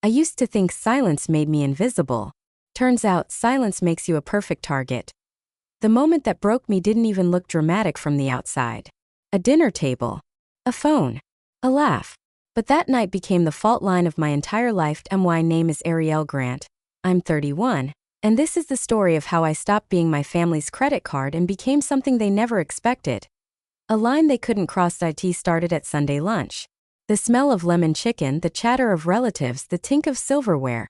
I used to think silence made me invisible. Turns out silence makes you a perfect target. The moment that broke me didn't even look dramatic from the outside. A dinner table. A phone. A laugh. But that night became the fault line of my entire life. My name is Ariel Grant. I'm 31. And this is the story of how I stopped being my family's credit card and became something they never expected. A line they couldn't cross. It started at Sunday lunch. The smell of lemon chicken, the chatter of relatives, the tink of silverware.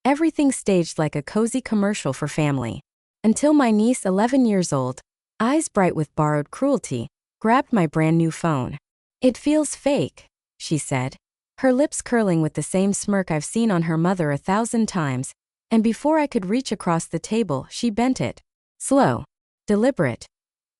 Everything staged like a cozy commercial for family. Until my niece, 11 years old, eyes bright with borrowed cruelty, grabbed my brand new phone. "It feels fake," she said, her lips curling with the same smirk I've seen on her mother 1,000 times, and before I could reach across the table, she bent it. Slow. Deliberate.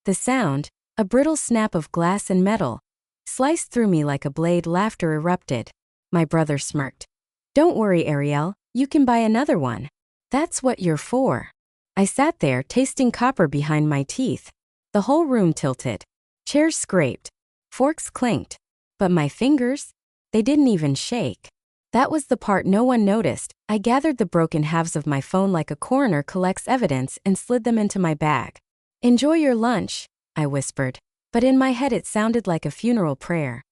The sound, a brittle snap of glass and metal, sliced through me like a blade. Laughter erupted. My brother smirked. "Don't worry, Ariel, you can buy another one. That's what you're for." I sat there, tasting copper behind my teeth. The whole room tilted. Chairs scraped. Forks clinked. But my fingers? They didn't even shake. That was the part no one noticed. I gathered the broken halves of my phone like a coroner collects evidence and slid them into my bag. "Enjoy your lunch," I whispered. But in my head it sounded like a funeral prayer.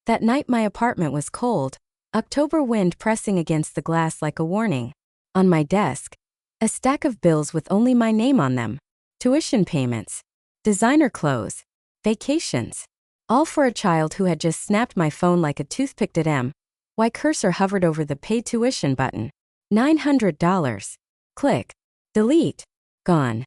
That night my apartment was cold, October wind pressing against the glass like a warning. On my desk, a stack of bills with only my name on them. Tuition payments, designer clothes, vacations. All for a child who had just snapped my phone like a toothpick. My cursor hovered over the pay tuition button. $900. Click. Delete. Gone.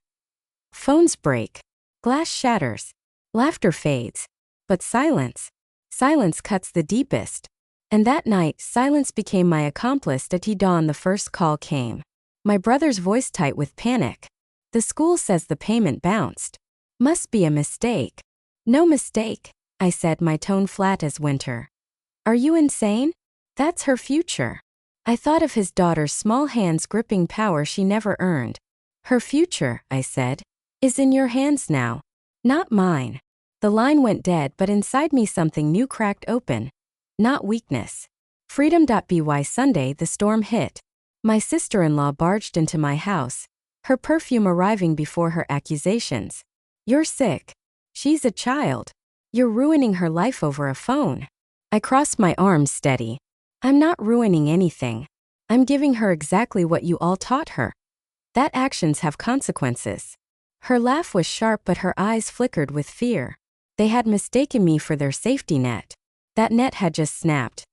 Phones break. Glass shatters. Laughter fades. But silence. Silence cuts the deepest. And that night, silence became my accomplice. At dawn the first call came. My brother's voice tight with panic. "The school says the payment bounced. Must be a mistake." "No mistake," I said, my tone flat as winter. "Are you insane? That's her future." I thought of his daughter's small hands gripping power she never earned. "Her future," I said, "is in your hands now. Not mine." The line went dead, but inside me something new cracked open. Not weakness. Freedom. By Sunday the storm hit. My sister-in-law barged into my house, her perfume arriving before her accusations. "You're sick. She's a child. You're ruining her life over a phone." I crossed my arms steady. "I'm not ruining anything. I'm giving her exactly what you all taught her. That actions have consequences." Her laugh was sharp, but her eyes flickered with fear. They had mistaken me for their safety net. That net had just snapped.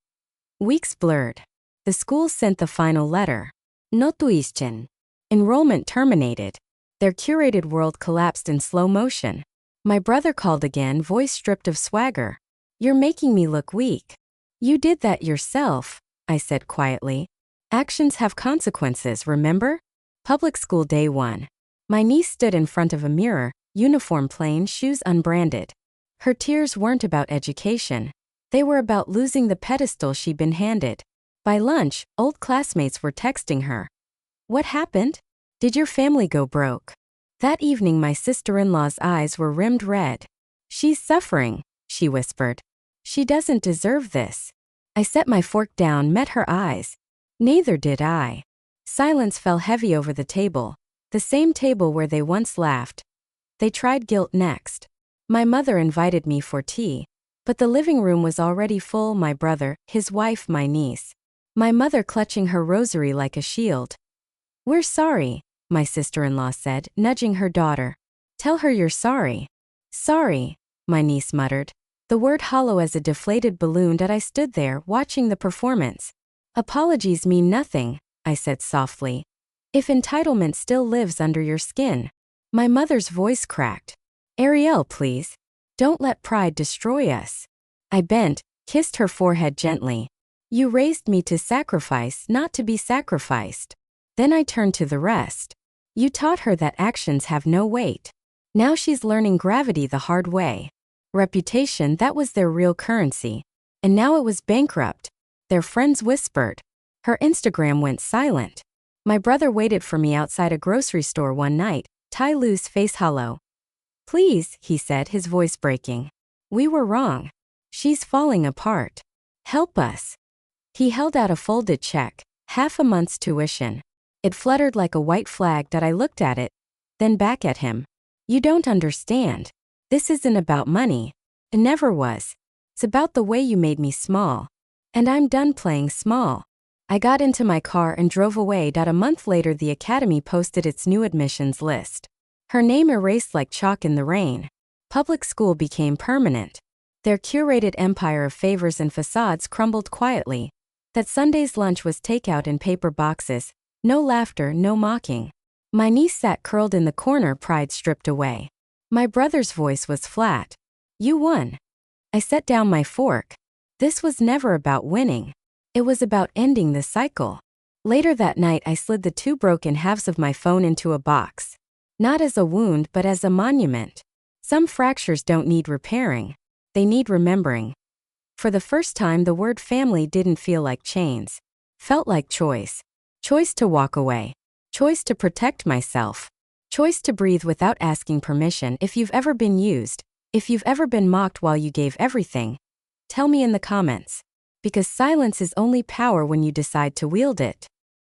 Weeks blurred. The school sent the final letter. No tuition. Enrollment terminated. Their curated world collapsed in slow motion. My brother called again, voice stripped of swagger. "You're making me look weak." "You did that yourself," I said quietly. "Actions have consequences, remember?" Public school day 1. My niece stood in front of a mirror, uniform plain, shoes unbranded. Her tears weren't about education. They were about losing the pedestal she'd been handed. By lunch, old classmates were texting her. "What happened? Did your family go broke?" That evening my sister-in-law's eyes were rimmed red. "She's suffering," she whispered. "She doesn't deserve this." I set my fork down, met her eyes. Neither did I. Silence fell heavy over the table. The same table where they once laughed. They tried guilt next. My mother invited me for tea. But the living room was already full. My brother, his wife, my niece. My mother clutching her rosary like a shield. "We're sorry," my sister-in-law said, nudging her daughter. "Tell her you're sorry." "Sorry," my niece muttered, the word hollow as a deflated balloon. That I stood there, watching the performance. "Apologies mean nothing," I said softly. "If entitlement still lives under your skin." My mother's voice cracked. "Ariel, please. Don't let pride destroy us." I bent, kissed her forehead gently. "You raised me to sacrifice, not to be sacrificed." Then I turned to the rest. "You taught her that actions have no weight. Now she's learning gravity the hard way." Reputation, that was their real currency. And now it was bankrupt. Their friends whispered. Her Instagram went silent. My brother waited for me outside a grocery store one night, tie loose, face hollow. "Please," he said, his voice breaking. "We were wrong. She's falling apart. Help us." He held out a folded check, half a month's tuition. It fluttered like a white flag that I looked at it, then back at him. You don't understand. This isn't about money. It never was. It's about the way you made me small. And I'm done playing small. I got into my car and drove away. A month later, the academy posted its new admissions list. Her name erased like chalk in the rain. Public school became permanent. Their curated empire of favors and facades crumbled quietly. That Sunday's lunch was takeout in paper boxes. No laughter, no mocking. My niece sat curled in the corner, pride stripped away. My brother's voice was flat. You won. I set down my fork. This was never about winning. It was about ending the cycle. Later that night, I slid the two broken halves of my phone into a box. Not as a wound, but as a monument. Some fractures don't need repairing. They need remembering. For the first time, the word family didn't feel like chains. Felt like choice. Choice to walk away. Choice to protect myself. Choice to breathe without asking permission. If you've ever been used, if you've ever been mocked while you gave everything, tell me in the comments. Because silence is only power when you decide to wield it.